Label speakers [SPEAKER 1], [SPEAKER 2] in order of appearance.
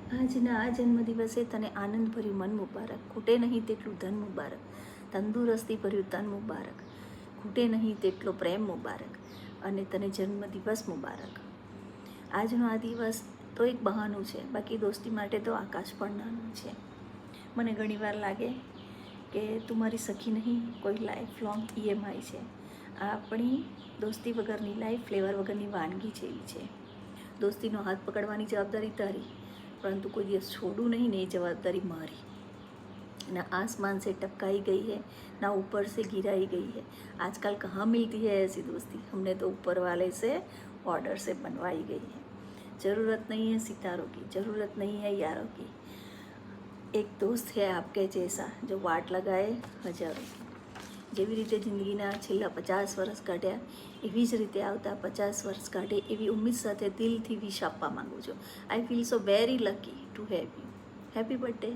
[SPEAKER 1] આજના આ જન્મદિવસે તને આનંદભર્યું મન મુબારક, ખૂટે નહીં તેટલું ધન મુબારક, તંદુરસ્તી ભર્યું તન મુબારક, ખૂટે નહીં તેટલો પ્રેમ મુબારક અને તને જન્મદિવસ મુબારક. આજનો આ દિવસ તો એક બહાનું છે, બાકી દોસ્તી માટે તો આકાશ પણ નાનું છે. મને ઘણીવાર લાગે કે તું મારી સખી નહીં, કોઈ લાઈફ લોંગ EMI છે. આપણી દોસ્તી વગરની લાઈફ ફ્લેવર વગરની વાનગી જેવી છે. દોસ્તીનો હાથ પકડવાની જવાબદારી તારી, परंतु कोई દિવસ छोड़ू नहीं, नहीं जवाबदारी मारी. ना आसमान से टपकाई गई है, ना ऊपर से गिराई गई है. आजकल कहाँ मिलती है ऐसी दोस्ती, हमने तो ऊपर वाले से ऑर्डर से बनवाई गई है. ज़रूरत नहीं है सितारों की, ज़रूरत नहीं है यारों की. एक दोस्त है आपके जैसा जो वाट लगाए हजारों की. જેવી રીતે જિંદગીના છેલ્લા 50 વર્ષ કાઢ્યા, એવી જ રીતે આવતા 50 વર્ષ કાઢે એવી ઉમ્મીદ સાથે દિલથી વિશ આપવા માગું છું. I feel so very lucky to have you. Happy birthday.